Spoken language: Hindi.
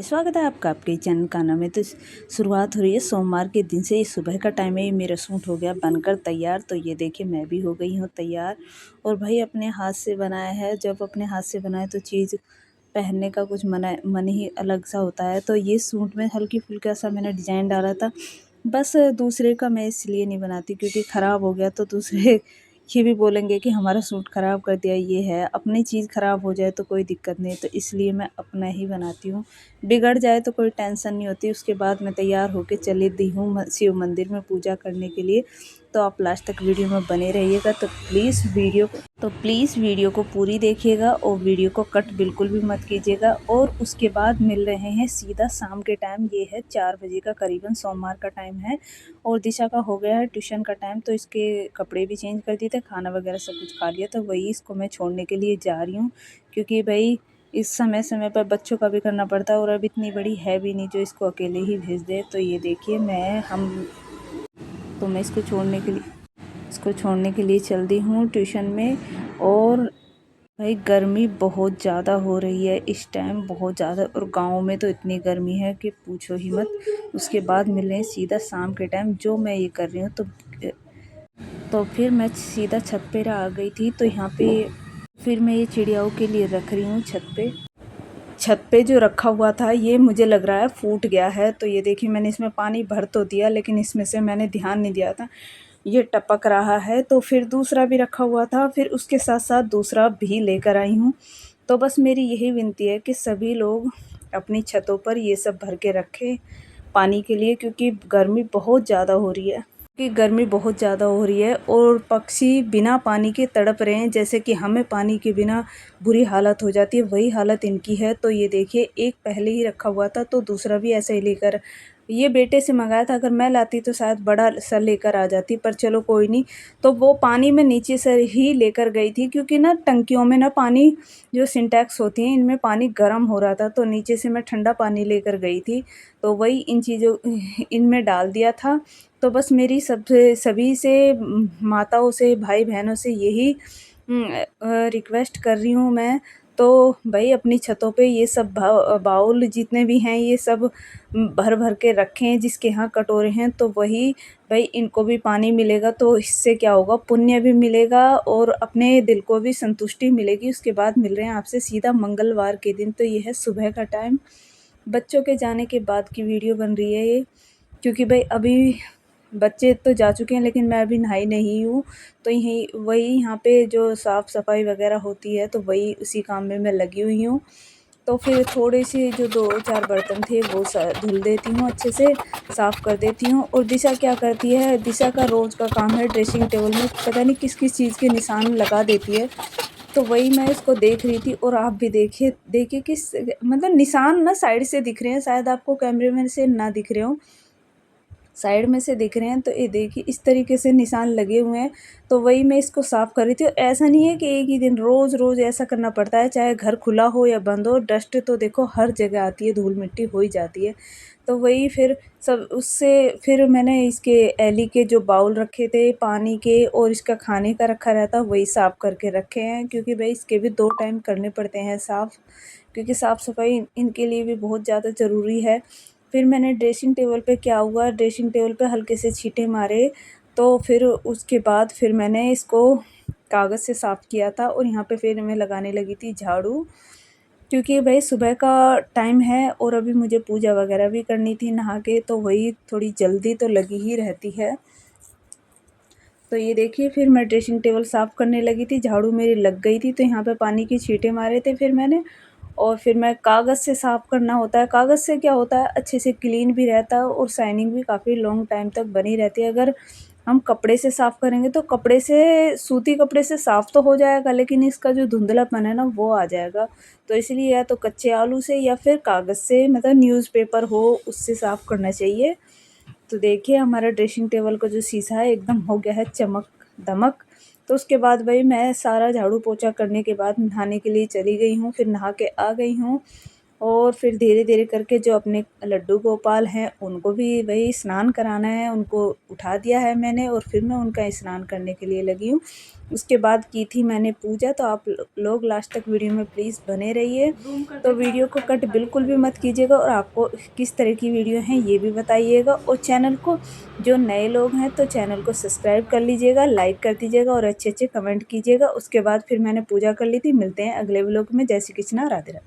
स्वागत है आपका आपके चैनल का नाम है। तो शुरुआत हो रही है सोमवार के दिन से। ये सुबह का टाइम है। ये मेरा सूट हो गया बनकर तैयार। तो ये देखिए मैं भी हो गई हूँ तैयार। और भाई अपने हाथ से बनाया है। जब अपने हाथ से बनाए तो चीज़ पहनने का कुछ मन ही अलग सा होता है। तो ये सूट में हल्की फुल्का सा मैंने डिज़ाइन डाला था। बस दूसरे का मैं इसलिए नहीं बनाती क्योंकि ख़राब हो गया तो दूसरे ये भी बोलेंगे कि हमारा सूट ख़राब कर दिया। ये है अपनी चीज़ ख़राब हो जाए तो कोई दिक्कत नहीं, तो इसलिए मैं अपना ही बनाती हूँ। बिगड़ जाए तो कोई टेंशन नहीं होती। उसके बाद मैं तैयार होके चली दी हूँ शिव मंदिर में पूजा करने के लिए। तो आप लास्ट तक वीडियो में बने रहिएगा। तो प्लीज़ वीडियो को पूरी देखिएगा और वीडियो को कट बिल्कुल भी मत कीजिएगा। और उसके बाद मिल रहे हैं सीधा शाम के टाइम। ये है 4 बजे का करीबन सोमवार का टाइम है। और दिशा का हो गया है ट्यूशन का टाइम। तो इसके कपड़े भी चेंज कर दिए थे, खाना वगैरह सब कुछ खा लिया। तो वही इसको मैं छोड़ने के लिए जा रही हूँ क्योंकि भाई इस समय पर बच्चों का भी करना पड़ता है। और अब इतनी बड़ी है भी नहीं जो इसको अकेले ही भेज दे। तो ये देखिए मैं इसको छोड़ने के लिए चल दी हूँ ट्यूशन में। और भाई गर्मी बहुत ज़्यादा हो रही है इस टाइम, बहुत ज़्यादा। और गाँव में तो इतनी गर्मी है कि पूछो ही मत। उसके बाद मिल रहे हैं सीधा शाम के टाइम। जो मैं ये कर रही हूँ तो फिर मैं सीधा छत पे आ गई थी। तो यहाँ पे फिर मैं ये चिड़ियाओं के लिए रख रही हूँ छत पे जो रखा हुआ था ये मुझे लग रहा है फूट गया है। तो ये देखिए मैंने इसमें पानी भर तो दिया लेकिन इसमें से मैंने ध्यान नहीं दिया था, ये टपक रहा है। तो फिर दूसरा भी रखा हुआ था, फिर उसके साथ साथ दूसरा भी लेकर आई हूँ। तो बस मेरी यही विनती है कि सभी लोग अपनी छतों पर ये सब भर के रखें पानी के लिए, क्योंकि गर्मी बहुत ज़्यादा हो रही है। और पक्षी बिना पानी के तड़प रहे हैं, जैसे कि हमें पानी के बिना बुरी हालत हो जाती है, वही हालत इनकी है। तो ये देखिए एक पहले ही रखा हुआ था तो दूसरा भी ऐसे ही लेकर, ये बेटे से मंगाया था। अगर मैं लाती तो शायद बड़ा सा लेकर आ जाती, पर चलो कोई नहीं। तो वो पानी मैं नीचे से ही लेकर गई थी क्योंकि ना टंकियों में ना पानी, जो सिंटैक्स होती हैं इनमें पानी गर्म हो रहा था। तो नीचे से मैं ठंडा पानी लेकर गई थी। तो वही इनमें डाल दिया था। तो बस मेरी सभी से माताओं से भाई बहनों से यही रिक्वेस्ट कर रही हूँ मैं। तो भाई अपनी छतों पे ये सब बाउल जितने भी हैं ये सब भर भर के रखें। जिसके यहाँ कटोरे हैं तो वही भाई इनको भी पानी मिलेगा। तो इससे क्या होगा, पुण्य भी मिलेगा और अपने दिल को भी संतुष्टि मिलेगी। उसके बाद मिल रहे हैं आपसे सीधा मंगलवार के दिन। तो ये है सुबह का टाइम, बच्चों के जाने के बाद की वीडियो बन रही है ये, क्योंकि भाई अभी बच्चे तो जा चुके हैं लेकिन मैं अभी नहाई नहीं हूँ। तो यहाँ पे जो साफ़ सफाई वगैरह होती है तो वही उसी काम में मैं लगी हुई हूँ। तो फिर थोड़े से जो 2-4 बर्तन थे वो धुल देती हूँ, अच्छे से साफ़ कर देती हूँ। और दिशा क्या करती है, दिशा का रोज़ का काम है ड्रेसिंग टेबल में पता नहीं किस किस चीज़ के निशान लगा देती है। तो वही मैं इसको देख रही थी। और आप भी देखिए किस मतलब निशान ना साइड से दिख रहे हैं, शायद आपको कैमरे में से ना दिख रहे हो, साइड में से दिख रहे हैं। तो ये देखिए इस तरीके से निशान लगे हुए हैं। तो वही मैं इसको साफ़ कर रही थी। ऐसा नहीं है कि एक ही दिन रोज़ ऐसा करना पड़ता है, चाहे घर खुला हो या बंद हो, डस्ट तो देखो हर जगह आती है, धूल मिट्टी हो ही जाती है। तो वही फिर सब उससे फिर मैंने इसके एली के जो बाउल रखे थे पानी के और इसका खाने का रखा रहता वही साफ़ करके रखे हैं, क्योंकि भाई इसके भी 2 टाइम करने पड़ते हैं साफ़, क्योंकि साफ़ सफाई इनके लिए भी बहुत ज़्यादा ज़रूरी है। फिर मैंने ड्रेसिंग टेबल पे क्या हुआ, ड्रेसिंग टेबल पे हल्के से छींटे मारे। तो फिर उसके बाद फिर मैंने इसको कागज़ से साफ़ किया था। और यहाँ पे फिर मैं लगाने लगी थी झाड़ू, क्योंकि भाई सुबह का टाइम है और अभी मुझे पूजा वगैरह भी करनी थी नहा के। तो वही थोड़ी जल्दी तो लगी ही रहती है। तो ये देखिए फिर मैं ड्रेसिंग टेबल साफ़ करने लगी थी, झाड़ू मेरी लग गई थी। तो यहाँ पे पानी के छींटे मारे थे फिर मैंने। और फिर मैं कागज़ से साफ़ करना होता है, कागज़ से क्या होता है अच्छे से क्लीन भी रहता है और शाइनिंग भी काफ़ी लॉन्ग टाइम तक बनी रहती है। अगर हम कपड़े से साफ़ करेंगे तो कपड़े से, सूती कपड़े से साफ़ तो हो जाएगा लेकिन इसका जो धुंधलापन है ना वो आ जाएगा। तो इसलिए या तो कच्चे आलू से या फिर कागज़ से, मतलब न्यूज़पेपर हो उससे साफ़ करना चाहिए। तो देखिए हमारा ड्रेसिंग टेबल का जो शीशा है एकदम हो गया है चमक दमक। तो उसके बाद मैं सारा झाड़ू पोछा करने के बाद नहाने के लिए चली गई हूँ। फिर नहा के आ गई हूँ और फिर धीरे-धीरे करके जो अपने लड्डू गोपाल हैं उनको भी वही स्नान कराना है, उनको उठा दिया है मैंने और फिर मैं उनका स्नान करने के लिए लगी हूँ। उसके बाद की थी मैंने पूजा, तो आप लोग लास्ट तक वीडियो में प्लीज़ बने रहिए। तो वीडियो को कट बिल्कुल भी मत कीजिएगा और आपको किस तरह की वीडियो हैं ये भी बताइएगा, और चैनल को जो नए लोग हैं तो चैनल को सब्सक्राइब कर लीजिएगा, लाइक कर दीजिएगा और अच्छे-अच्छे कमेंट कीजिएगा। उसके बाद फिर मैंने पूजा कर ली थी। मिलते हैं अगले व्लॉग में। जय श्री कृष्णा, राधे राधे।